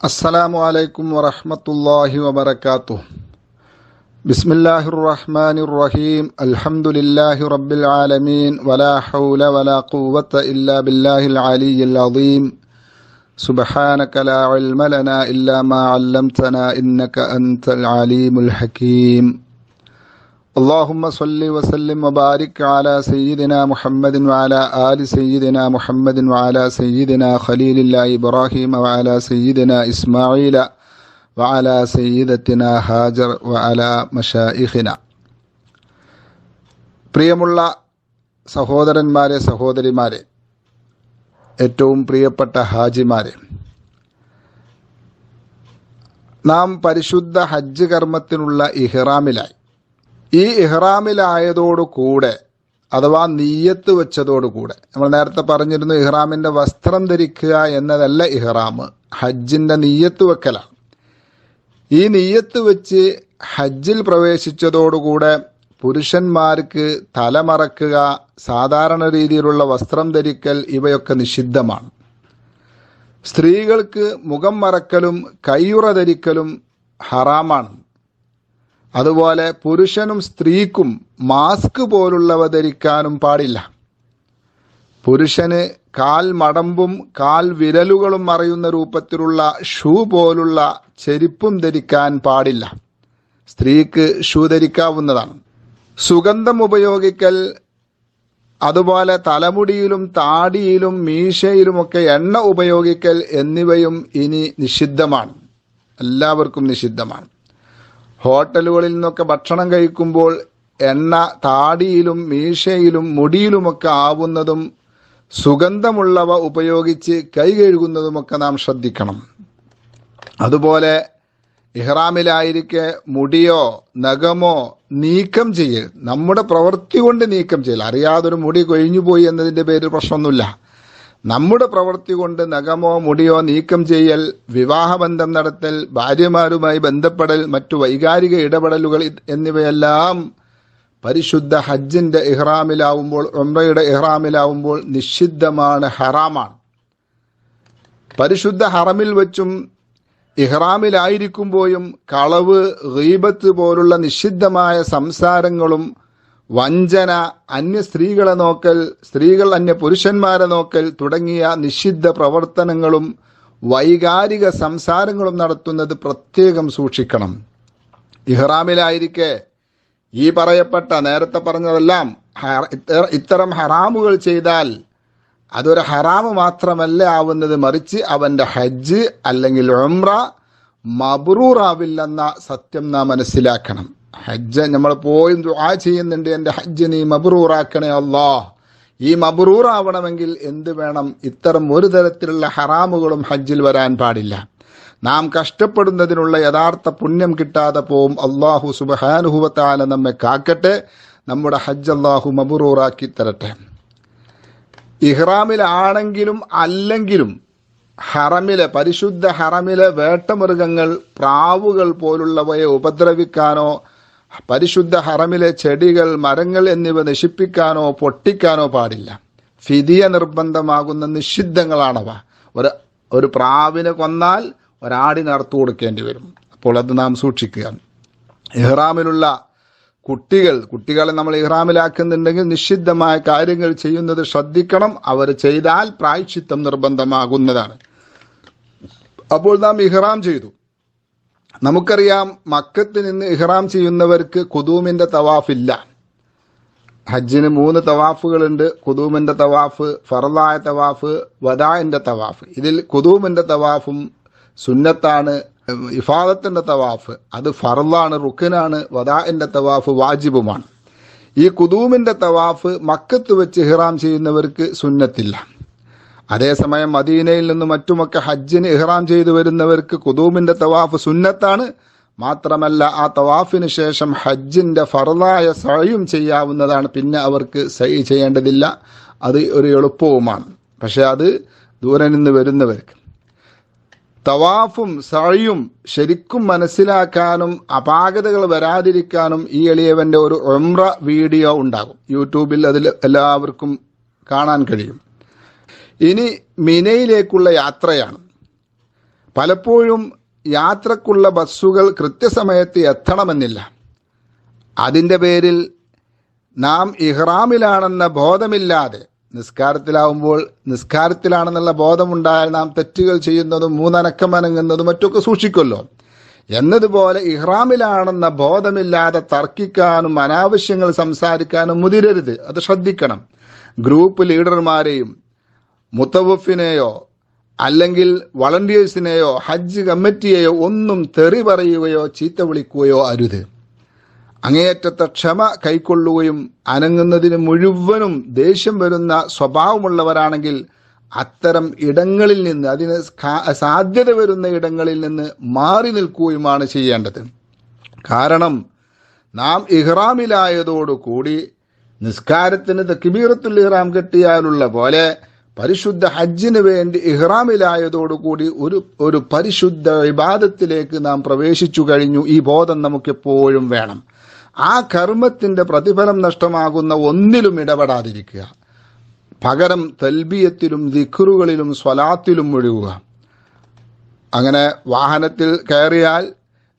അസ്സലാമു അലൈക്കും വറഹ്മത്തുള്ളാഹി വബറകാതുഹു. ബിസ്മില്ലാഹിർ റഹ്മാനിർ റഹീം. അൽഹംദുലില്ലാഹി റബ്ബിൽ ആലമീൻ. വലാ ഹൗല വലാ ഖുവത ഇല്ലാ ബില്ലാഹിൽ അലിയ്യിൽ അദീം. സുബ്ഹാനക ലാ ഇൽമ ലനാ ഇല്ലാ മാ അല്ലംതനാ ഇന്നക അൻതൽ അലീമുൽ ഹകീം. اللهم صل وسلم وبارك على سيدنا محمد وعلى آل سيدنا محمد وعلى سيدنا خليل الله إبراهيم وعلى سيدنا إسماعيل وعلى سيدتنا هاجر وعلى مشائخنا. പ്രിയമുള്ള സഹോദരന്മാരെ, സഹോദരിമാരെ, ഏറ്റവും പ്രിയപ്പെട്ട ഹാജിമാരെ, നാം പരിശുദ്ധ ഹജ്ജ് കർമ്മത്തിനുള്ള ഇഹ്റാമിലായി. ഈ ഇഹ്റാമിലായതോടുകൂടെ, അഥവാ നീയത്ത് വെച്ചതോടുകൂടെ, നമ്മൾ നേരത്തെ പറഞ്ഞിരുന്നു ഇഹ്റാമിൻ്റെ വസ്ത്രം ധരിക്കുക എന്നതല്ല ഇഹ്റാം, ഹജ്ജിൻ്റെ നീയത്ത് വെക്കലാണ്. ഈ നീയത്ത് വെച്ച് ഹജ്ജിൽ പ്രവേശിച്ചതോടുകൂടെ പുരുഷന്മാർക്ക് തലമറക്കുക, സാധാരണ രീതിയിലുള്ള വസ്ത്രം ധരിക്കൽ ഇവയൊക്കെ നിഷിദ്ധമാണ്. സ്ത്രീകൾക്ക് മുഖം മറക്കലും കയ്യുറ ധരിക്കലും ഹറാമാണ്. അതുപോലെ പുരുഷനും സ്ത്രീക്കും മാസ്ക് പോലുള്ളവ ധരിക്കാനും പാടില്ല. പുരുഷന് കാൽ മടമ്പും കാൽ വിരലുകളും മറയുന്ന രൂപത്തിലുള്ള ഷൂ പോലുള്ള ചെരുപ്പും ധരിക്കാൻ പാടില്ല. സ്ത്രീക്ക് ഷൂ ധരിക്കാവുന്നതാണ്. സുഗന്ധം ഉപയോഗിക്കൽ, അതുപോലെ തലമുടിയിലും താടിയിലും മീശയിലുമൊക്കെ എണ്ണ ഉപയോഗിക്കൽ എന്നിവയും ഇനി നിഷിദ്ധമാണ്, എല്ലാവർക്കും നിഷിദ്ധമാണ്. ഹോട്ടലുകളിൽ നിന്നൊക്കെ ഭക്ഷണം കഴിക്കുമ്പോൾ എണ്ണ താടിയിലും മീശയിലും മുടിയിലുമൊക്കെ ആവുന്നതും സുഗന്ധമുള്ളവ ഉപയോഗിച്ച് കൈ കഴുകുന്നതുമൊക്കെ നാം ശ്രദ്ധിക്കണം. അതുപോലെ ഇഹ്റാമിലായിരിക്കെ മുടിയോ നഖമോ നീക്കം ചെയ്യൽ, നമ്മുടെ പ്രവൃത്തി കൊണ്ട് നീക്കം ചെയ്യൽ. അറിയാതൊരു മുടി കൊഴിഞ്ഞുപോയി എന്നതിൻ്റെ പേരിൽ പ്രശ്നമൊന്നുമില്ല. നമ്മുടെ പ്രവൃത്തി കൊണ്ട് നഖമോ മുടിയോ നീക്കം ചെയ്യൽ, വിവാഹബന്ധം നടത്തൽ, ഭാര്യമാരുമായി ബന്ധപ്പെടൽ, മറ്റു വൈകാരിക ഇടപെടലുകൾ എന്നിവയെല്ലാം പരിശുദ്ധ ഹജ്ജിൻ്റെ ഇഹ്റാമിലാവുമ്പോൾ, ഉംറയുടെ ഇഹ്റാമിലാവുമ്പോൾ നിഷിദ്ധമാണ്, ഹറാമാണ്. പരിശുദ്ധ ഹറമിൽ വെച്ചും ഇഹ്റാമിലായിരിക്കുമ്പോഴും കളവ്, ഗീബത്ത് പോലുള്ള നിഷിദ്ധമായ സംസാരങ്ങളും, വഞ്ചന, അന്യ സ്ത്രീകളെ നോക്കൽ, സ്ത്രീകൾ അന്യ പുരുഷന്മാരെ നോക്കൽ തുടങ്ങിയ നിഷിദ്ധ പ്രവർത്തനങ്ങളും വൈകാരിക സംസാരങ്ങളും നടത്തുന്നത് പ്രത്യേകം സൂക്ഷിക്കണം. ഇഹ്റാമിലായിരിക്കെ ഈ പറയപ്പെട്ട, നേരത്തെ പറഞ്ഞതെല്ലാം ഇത്തരം ഹറാമുകൾ ചെയ്താൽ അതൊരു ഹറാമ് മാത്രമല്ല ആവുന്നത്, മറിച്ച് അവൻ്റെ ഹജ്ജ് അല്ലെങ്കിൽ ഉംറ മബ്റൂറാവില്ലെന്ന സത്യം നാം മനസ്സിലാക്കണം. ഹജ്ജ് നമ്മൾ പോയി ദുആ ചെയ്യുന്നുണ്ട്, എൻ്റെ ഹജ്ജ് നീ മബ്റൂറാക്കണേ അല്ലാ. ഈ മബ്റൂറാവണമെങ്കിൽ എന്ത് വേണം? ഇത്തരം ഒരു തരത്തിലുള്ള ഹറാമുകളും ഹജ്ജിൽ വരാൻ പാടില്ല. നാം കഷ്ടപ്പെടുന്നതിനുള്ള യഥാർത്ഥ പുണ്യം കിട്ടാതെ പോവും. അല്ലാഹു സുബ്ഹാനഹു വ തആല നമ്മെ കാക്കട്ടെ. നമ്മുടെ ഹജ്ജ് അല്ലാഹു മബ്റൂറാക്കി തരട്ടെ. ഇഹ്റാമിലാണെങ്കിലും അല്ലെങ്കിലും ഹറമിലെ, പരിശുദ്ധ ഹറമിലെ വേട്ടമൃഗങ്ങൾ, പ്രാവുകൾ പോലുള്ളവയെ ഉപദ്രവിക്കാനോ പരിശുദ്ധ ഹറമിലെ ചെടികൾ, മരങ്ങൾ എന്നിവ നശിപ്പിക്കാനോ പൊട്ടിക്കാനോ പാടില്ല. ഫിദിയ നിർബന്ധമാകുന്ന നിഷിദ്ധങ്ങളാണവ. ഒരു പ്രാവിനെ കൊന്നാൽ ഒരാടിന് അറുത്തു കൊടുക്കേണ്ടി വരും. അപ്പോൾ അത് നാം സൂക്ഷിക്കുക. ഇഹ്റാമിലുള്ള കുട്ടികളെ നമ്മൾ ഇഹ്റാമിലാക്കുന്നുണ്ടെങ്കിൽ നിഷിദ്ധമായ കാര്യങ്ങൾ ചെയ്യുന്നത് ശ്രദ്ധിക്കണം. അവർ ചെയ്താൽ പ്രായശ്ചിത്തം നിർബന്ധമാകുന്നതാണ്. അപ്പോൾ നാം ഇഹ്റാം ചെയ്തു. നമുക്കറിയാം, മക്കത്ത് നിന്ന് ഇഹ്റാം ചെയ്യുന്നവർക്ക് ഖുദൂമിൻ്റെ തവാഫില്ല. ഹജ്ജിന് 3 തവാഫുകളുണ്ട്. ഖുദൂമിൻ്റെ തവാഫ്, ഫർളായ തവാഫ്, വദാഇൻ്റെ തവാഫ്. ഇതിൽ ഖുദൂമിൻ്റെ തവാഫും സുന്നത്താണ്. ഇഫാദത്തിൻ്റെ തവാഫ് അത് ഫർളാണ്, റുക്നാണ്. വദാഇൻ്റെ തവാഫ് വാജിബുമാണ്. ഈ ഖുദൂമിൻ്റെ തവാഫ് മക്കത്ത് വെച്ച് ഇഹ്റാം ചെയ്യുന്നവർക്ക് സുന്നത്തില്ല. അതേസമയം മദീനയിൽ നിന്നും മറ്റുമൊക്കെ ഹജ്ജിന് ഇഹ്റാം ചെയ്തു വരുന്നവർക്ക് ഖുദൂമിൻ്റെ തവാഫ് സുന്നത്താണ്. മാത്രമല്ല, ആ തവാഫിന് ശേഷം ഹജ്ജിൻ്റെ ഫർളായ സഅയും ചെയ്യാവുന്നതാണ്. പിന്നെ അവർക്ക് സഅയ് ചെയ്യേണ്ടതില്ല. അത് ഒരു എളുപ്പവുമാണ്. പക്ഷെ അത് ദൂരെ നിന്ന് വരുന്നവർക്ക് തവാഫും സഅയും ശരിക്കും മനസ്സിലാക്കാനും അപാകതകൾ വരാതിരിക്കാനും ഈ എളിയവൻ്റെ ഒരു ഉംറ വീഡിയോ ഉണ്ടാകും യൂട്യൂബിൽ. അതിൽ എല്ലാവർക്കും കാണാൻ കഴിയും. ഇനി മിനയിലേക്കുള്ള യാത്രയാണ്. പലപ്പോഴും യാത്രക്കുള്ള ബസ്സുകൾ കൃത്യസമയത്ത് എത്തണമെന്നില്ല. അതിൻ്റെ പേരിൽ നാം ഇഹ്റാമിലാണെന്ന ബോധമില്ലാതെ നിസ്കാരത്തിലാവുമ്പോൾ നിസ്കാരത്തിലാണെന്നുള്ള ബോധമുണ്ടായാൽ നാം തെറ്റുകൾ ചെയ്യുന്നതും മൂന്നനക്കമനങ്ങുന്നതും മറ്റൊക്കെ സൂക്ഷിക്കുമല്ലോ. എന്നതുപോലെ ഇഹ്റാമിലാണെന്ന ബോധമില്ലാതെ തർക്കിക്കാനും അനാവശ്യങ്ങൾ സംസാരിക്കാനും മുതിരരുത്. അത് ശ്രദ്ധിക്കണം. ഗ്രൂപ്പ് ലീഡർമാരെയും മുത്തവഫിനെയോ അല്ലെങ്കിൽ വളണ്ടിയേഴ്സിനെയോ ഹജ്ജ് കമ്മിറ്റിയെയോ ഒന്നും തെറി പറയുകയോ ചീത്ത വിളിക്കുകയോ അരുത്. അങ്ങേയറ്റത്തെ ക്ഷമ കൈക്കൊള്ളുകയും അനങ്ങുന്നതിന് മുഴുവനും ദേഷ്യം വരുന്ന സ്വഭാവമുള്ളവരാണെങ്കിൽ അത്തരം ഇടങ്ങളിൽ നിന്ന്, അതിന് സാധ്യത വരുന്ന ഇടങ്ങളിൽ നിന്ന് മാറി നിൽക്കുകയുമാണ് ചെയ്യേണ്ടത്. കാരണം നാം ഇഹ്റാമിലായതോടുകൂടി നിസ്കാരത്തിന് തക്ബീറത്തുൽ ഇഹ്റാം കെട്ടിയാലുള്ള പോലെ പരിശുദ്ധ ഹജ്ജിന് വേണ്ടി ഇഹ്റാമിലായതോടുകൂടി ഒരു പരിശുദ്ധ ഇബാദത്തിലേക്ക് നാം പ്രവേശിച്ചു കഴിഞ്ഞു. ഈ ബോധം നമുക്കെപ്പോഴും വേണം. ആ കർമ്മത്തിന്റെ പ്രതിഫലം നഷ്ടമാകുന്ന ഒന്നിലും ഇടപെടാതിരിക്കുക. പകരം തൽബിയത്തിലും ദിക്റുകളിലും സ്വലാത്തിലും മുഴുകുക. അങ്ങനെ വാഹനത്തിൽ കയറിയാൽ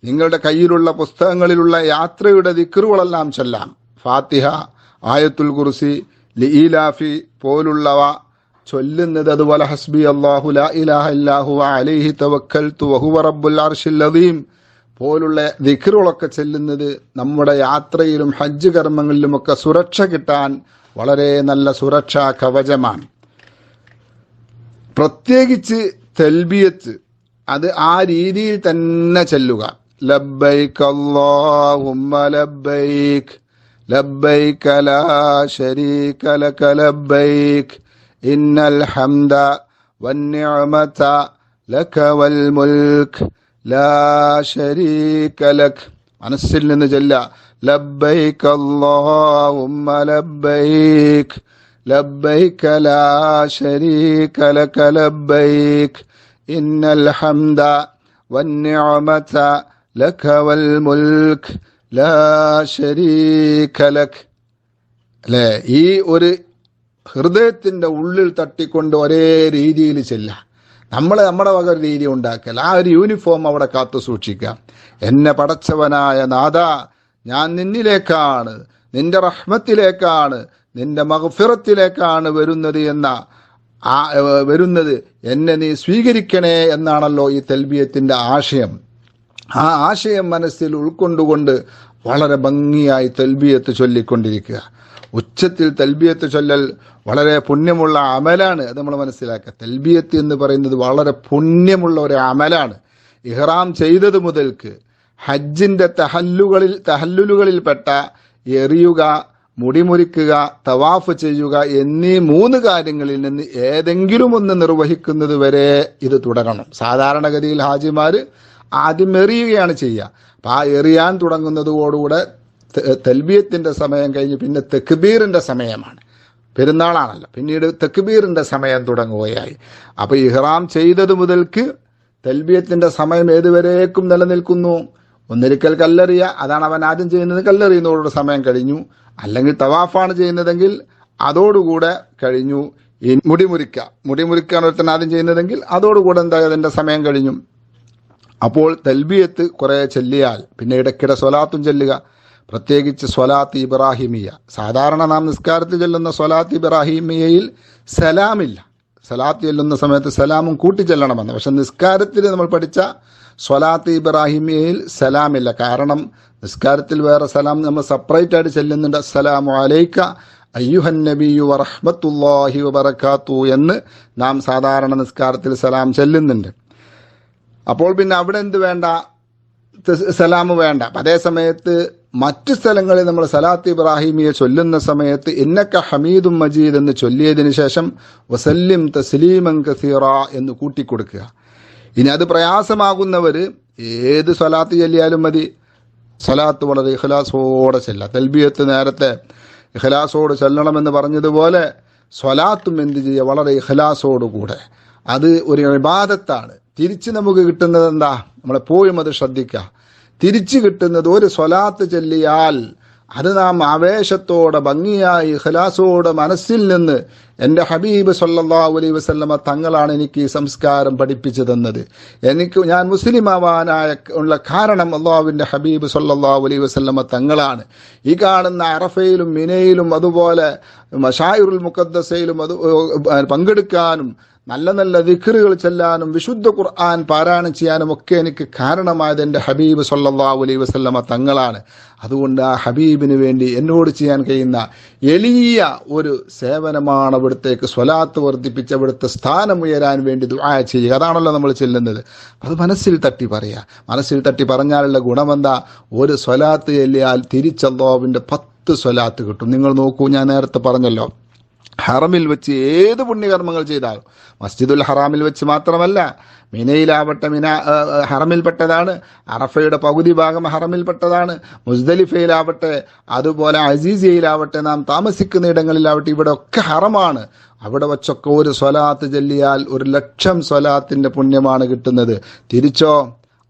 നിങ്ങളുടെ കയ്യിലുള്ള പുസ്തകങ്ങളിലുള്ള യാത്രയുടെ ദിക്റുകളെല്ലാം ചൊല്ലാം. ഫാത്തിഹ, ആയത്തുൽ കുർസി, ലിഇലാഫി പോലുള്ളവ ചൊല്ലുന്നത്. അതുപോലെ ഹസ്ബി അല്ലാഹു ലാ ഇലാഹ ഇല്ലാഹു അലൈഹി തവക്കൽതു വഹുവ റബ്ബുൽ അർശിൽ അദീം പോലുള്ള ദിക്റുകളൊക്കെ ചെല്ലുന്നത് നമ്മുടെ യാത്രയിലും ഹജ്ജ് കർമ്മങ്ങളിലുമൊക്കെ സുരക്ഷ കിട്ടാൻ വളരെ നല്ല സുരക്ഷാ കവചമാണ്. പ്രത്യേകിച്ച് തൽബിയത്ത് അത് ആ രീതിയിൽ തന്നെ ചെല്ലുക. ലബ്ബൈക അല്ലാഹുമ്മ ലബ്ബൈക ലബ്ബൈക ലാ ശരീക ലക ലബ്ബൈക ഇന്നൽ ഹംദ വന്നിഅമത ലക വൽ മുൽക്ക് ലാ ശരീക ലക്. മനസ്സിൽ നിന്ന് ചൊല്ല. ലബ്ബൈക അല്ലാഹുമ്മ ലബ്ബൈക ലബ്ബൈക ലാ ശരീക ലക ലബ്ബൈക ഇന്നൽ ഹംദ വന്നിഅമത ലക വൽ മുൽക്ക് ലാ ശരീക ലക്. അല്ലേ? ഈ ഒരു ഹൃദയത്തിന്റെ ഉള്ളിൽ തട്ടിക്കൊണ്ട് ഒരേ രീതിയിൽ ചെല്ലാം. നമ്മുടെ വക ഒരു രീതി ഉണ്ടാക്കൽ. ആ ഒരു യൂണിഫോം അവിടെ കാത്തു സൂക്ഷിക്കുക. എന്നെ പടച്ചവനായ നാഥ, ഞാൻ നിന്നിലേക്കാണ്, നിന്റെ റഹ്മത്തിലേക്കാണ്, നിന്റെ മഗ്ഫിറത്തിലേക്കാണ് വരുന്നത് എന്നെ നീ സ്വീകരിക്കണേ എന്നാണല്ലോ ഈ തൽബിയത്തിന്റെ ആശയം. ആ ആശയം മനസ്സിൽ ഉൾക്കൊണ്ടുകൊണ്ട് വളരെ ഭംഗിയായി തൽബിയത്ത് ചൊല്ലിക്കൊണ്ടിരിക്കുക. ഉച്ചത്തിൽ തൽബിയത്ത് ചൊല്ലൽ വളരെ പുണ്യമുള്ള അമലാണ്. അത് നമ്മൾ മനസ്സിലാക്കുക. തൽബിയത്ത് എന്ന് പറയുന്നത് വളരെ പുണ്യമുള്ള ഒരു അമലാണ്. ഇഹ്റാം ചെയ്തത് മുതൽക്ക് ഹജ്ജിന്റെ തഹല്ലുലുകളിൽപ്പെട്ട എറിയുക, മുടിമുറിക്കുക, തവാഫ് ചെയ്യുക എന്നീ 3 കാര്യങ്ങളിൽ നിന്ന് ഏതെങ്കിലും ഒന്ന് നിർവഹിക്കുന്നത് വരെ ഇത് തുടരണം. സാധാരണഗതിയിൽ ഹാജിമാര് ആദ്യം എറിയുകയാണ് ചെയ്യുക. അപ്പൊ ആ എറിയാൻ തുടങ്ങുന്നതോടുകൂടെ തൽബിയത്തിന്റെ സമയം കഴിഞ്ഞ് പിന്നെ തക്ബീറിന്റെ സമയമാണ്. പെരുന്നാളാണല്ലോ, പിന്നീട് തക്ബീറിന്റെ സമയം തുടങ്ങുകയായി. അപ്പൊ ഇഹ്റാം ചെയ്തത് മുതൽക്ക് തൽബിയത്തിന്റെ സമയം ഏതുവരേക്കും നിലനിൽക്കുന്നു. ഒന്നിരിക്കൽ കല്ലെറിയ, അതാണ് അവൻ ആദ്യം ചെയ്യുന്നത്. കല്ലെറിയുന്നതോടുകൂടെ സമയം കഴിഞ്ഞു. അല്ലെങ്കിൽ തവാഫാണ് ചെയ്യുന്നതെങ്കിൽ അതോടുകൂടെ കഴിഞ്ഞു. ഈ മുടിമുറിക്കാൻ ഒരുത്തൻ ആദ്യം ചെയ്യുന്നതെങ്കിൽ അതോടുകൂടെ അതിന്റെ സമയം കഴിഞ്ഞു. അപ്പോൾ തൽബിയത്ത് കുറെ ചൊല്ലിയാൽ പിന്നെ ഇടയ്ക്കിടെ സ്വലാത്തും ചൊല്ലുക. പ്രത്യേകിച്ച് സ്വലാത്ത് ഇബ്രാഹിമിയ. സാധാരണ നാം നിസ്കാരത്തിൽ ചൊല്ലുന്ന സ്വലാത്ത് ഇബ്രാഹിമിയയിൽ സലാമില്ല. സലാത്ത് ചൊല്ലുന്ന സമയത്ത് സലാമും കൂട്ടി ചെല്ലണമെന്ന്. പക്ഷെ നിസ്കാരത്തിൽ നമ്മൾ പഠിച്ച സ്വലാത്ത് ഇബ്രാഹിമിയയിൽ സലാമില്ല. കാരണം നിസ്കാരത്തിൽ വേറെ സലാം നമ്മൾ സെപ്പറേറ്റ് ആയിട്ട് ചെല്ലുന്നുണ്ട്. അസ്സലാമു അലൈക അയ്യുഹൻ നബിയു വറഹ്മത്തുള്ളാഹി വബറകാതുഹു എന്ന് നാം സാധാരണ നിസ്കാരത്തിൽ സലാം ചെല്ലുന്നുണ്ട്. അപ്പോൾ പിന്നെ അവിടെ എന്ത് വേണ്ട? സലാം വേണ്ട. അതേ സമയത്ത് മറ്റു സ്ഥലങ്ങളിൽ നമ്മൾ സലാത്ത് ഇബ്രാഹിമിയെ ചൊല്ലുന്ന സമയത്ത് ഇന്നക ഹമീദും മജീദ് എന്ന് ചൊല്ലിയതിനു ശേഷം വസല്ലിം തസ്ലീമൻ കസീറ എന്ന് കൂട്ടിക്കൊടുക്കുക. ഇനി അത് പ്രയാസമാകുന്നവർ ഏത് സ്വലാത്ത് ചൊല്ലിയാലും മതി. സ്വലാത്ത് വളരെ ഇഖ്ലാസോടെ ചെല്ലാം. തൽബിയത്ത് നേരത്തെ ഇഖ്ലാസോട് ചെല്ലണമെന്ന് പറഞ്ഞതുപോലെ സ്വലാത്തും എന്ത് ചെയ്യുക? വളരെ ഇഖ്ലാസോടുകൂടെ. അത് ഒരു ഇബാദത്താണ്. തിരിച്ച് നമുക്ക് കിട്ടുന്നത് എന്താ? നമ്മളെപ്പോഴും അത് ശ്രദ്ധിക്കുക. തിരിച്ചു കിട്ടുന്നത് ഒരു സ്വലാത്ത് ചൊല്ലിയാൽ അത് നാം ആവേശത്തോടെ ഭംഗിയായി ഇഖ്ലാസോടെ മനസ്സിൽ നിന്ന് എൻ്റെ ഹബീബ് സല്ലല്ലാഹു അലൈഹി വസല്ലമ തങ്ങളാണ് എനിക്ക് ഈ സംസ്കാരം പഠിപ്പിച്ചു തന്നത്. ഞാൻ മുസ്ലിം ആവാനായ ഉള്ള കാരണം അള്ളാഹുവിൻ്റെ ഹബീബ് സല്ലല്ലാഹു അലൈഹി വസല്ലമ തങ്ങളാണ്. ഈ കാണുന്ന അറഫയിലും മിനയിലും അതുപോലെ മശായിറുൽ മുഖദ്ദസയിലും അത് പങ്കെടുക്കാനും നല്ല നല്ല ദിക്റുകൾ ചെല്ലാനും വിശുദ്ധ ഖുർആൻ പാരായണം ചെയ്യാനും ഒക്കെ എനിക്ക് കാരണമായത് എൻ്റെ ഹബീബ് സല്ലല്ലാഹു അലൈഹി വസല്ലമ തങ്ങളാണ്. അതുകൊണ്ട് ആ ഹബീബിന് വേണ്ടി എന്നോട് ചെയ്യാൻ കഴിയുന്ന എളിയ ഒരു സേവനമാണ് അവിടുത്തേക്ക് സ്വലാത്ത് വർദ്ധിപ്പിച്ച് അവിടുത്തെ സ്ഥാനം ഉയരാൻ വേണ്ടി ദുആ ചെയ്യുക. അതാണല്ലോ നമ്മൾ ചെല്ലുന്നത്. അത് മനസ്സിൽ തട്ടി പറയുക. മനസ്സിൽ തട്ടി പറഞ്ഞാലുള്ള ഗുണമെന്താ? ഒരു സ്വലാത്ത് ചൊല്ലിയാൽ തിരിച്ചല്ലാഹുവിൻ്റെ 10 സ്വലാത്ത് കിട്ടും. നിങ്ങൾ നോക്കൂ, ഞാൻ നേരത്തെ പറഞ്ഞല്ലോ, ഹറമിൽ വെച്ച് ഏത് പുണ്യകർമ്മങ്ങൾ ചെയ്താലും, മസ്ജിദുൽ ഹറാമിൽ വെച്ച് മാത്രമല്ല, മിനയിലാവട്ടെ, ഹറമിൽപ്പെട്ടതാണ്, അറഫയുടെ പകുതി ഭാഗം ഹറമിൽപ്പെട്ടതാണ്, മുസ്ദലിഫയിലാവട്ടെ, അതുപോലെ അസീസിയയിലാവട്ടെ, നാം താമസിക്കുന്ന ഇടങ്ങളിലാവട്ടെ, ഇവിടെ ഒക്കെ ഹറമാണ്. അവിടെ വച്ചൊക്കെ ഒരു സ്വലാത്ത് ചൊല്ലിയാൽ 1,00,000 സ്വലാത്തിന്റെ പുണ്യമാണ് കിട്ടുന്നത്. തിരിച്ചോ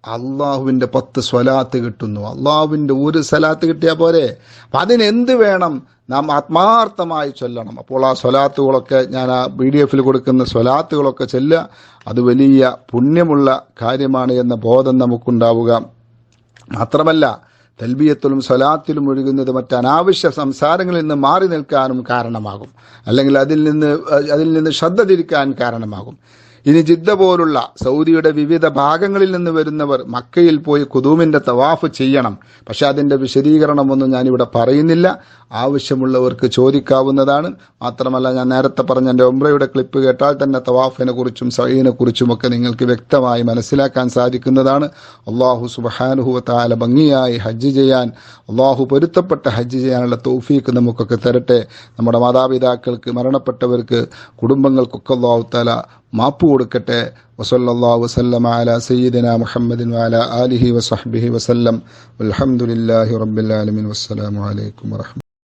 അള്ളാഹുവിൻ്റെ 10 സ്വലാത്ത് കിട്ടുന്നു. അള്ളാഹുവിൻ്റെ ഒരു സ്വലാത്ത് കിട്ടിയാൽ പോരെ? അപ്പം അതിനെന്ത് വേണം? നാം ആത്മാർത്ഥമായി ചൊല്ലണം. അപ്പോൾ ആ സ്വലാത്തുകളൊക്കെ, ഞാൻ ആ PDF കൊടുക്കുന്ന സ്വലാത്തുകളൊക്കെ ചൊല്ലുക. അത് വലിയ പുണ്യമുള്ള കാര്യമാണ് എന്ന ബോധം നമുക്കുണ്ടാവുക. മാത്രമല്ല, തൽബിയത്തിലും സ്വലാത്തിലും ഒഴുകുന്നത് മറ്റ് അനാവശ്യ സംസാരങ്ങളിൽ നിന്ന് മാറി നിൽക്കാനും കാരണമാകും. അല്ലെങ്കിൽ അതിൽ നിന്ന് ശ്രദ്ധ തിരിക്കാൻ കാരണമാകും. ഇനി ജിദ്ദ പോലുള്ള സൗദിയുടെ വിവിധ ഭാഗങ്ങളിൽ നിന്ന് വരുന്നവർ മക്കയിൽ പോയി ഖുദൂമിന്റെ തവാഫ് ചെയ്യണം. പക്ഷെ അതിന്റെ വിശദീകരണമൊന്നും ഞാനിവിടെ പറയുന്നില്ല. ആവശ്യമുള്ളവർക്ക് ചോദിക്കാവുന്നതാണ്. മാത്രമല്ല, ഞാൻ നേരത്തെ പറഞ്ഞ എൻ്റെ ഉംറയുടെ ക്ലിപ്പ് കേട്ടാൽ തന്നെ തവാഫിനെ കുറിച്ചും സഈനെ കുറിച്ചുമൊക്കെ നിങ്ങൾക്ക് വ്യക്തമായി മനസ്സിലാക്കാൻ സാധിക്കുന്നതാണ്. അള്ളാഹു സുബ്ഹാനഹു വ തആല ഭംഗിയായി ഹജ്ജ് ചെയ്യാൻ, അള്ളാഹു പൊരുത്തപ്പെട്ട ഹജ്ജ് ചെയ്യാനുള്ള തൗഫീക്ക് നമുക്കൊക്കെ തരട്ടെ. നമ്മുടെ മാതാപിതാക്കൾക്ക്, മരണപ്പെട്ടവർക്ക്, കുടുംബങ്ങൾക്കൊക്കെ അള്ളാഹു തആല മാപ്പ് കൊടുക്കട്ടെ. വസല്ലല്ലാഹു വസല്ലമ അലാ സയ്യിദിനാ മുഹമ്മദിൻ വഅലാ ആലിഹി വസഹ്ബിഹി വസല്ലം. വൽഹംദുലില്ലാഹി റബ്ബിൽ ആലമീൻ. വസ്സലാമു അലൈക്കും വറഹ്മത്തുള്ളാഹി.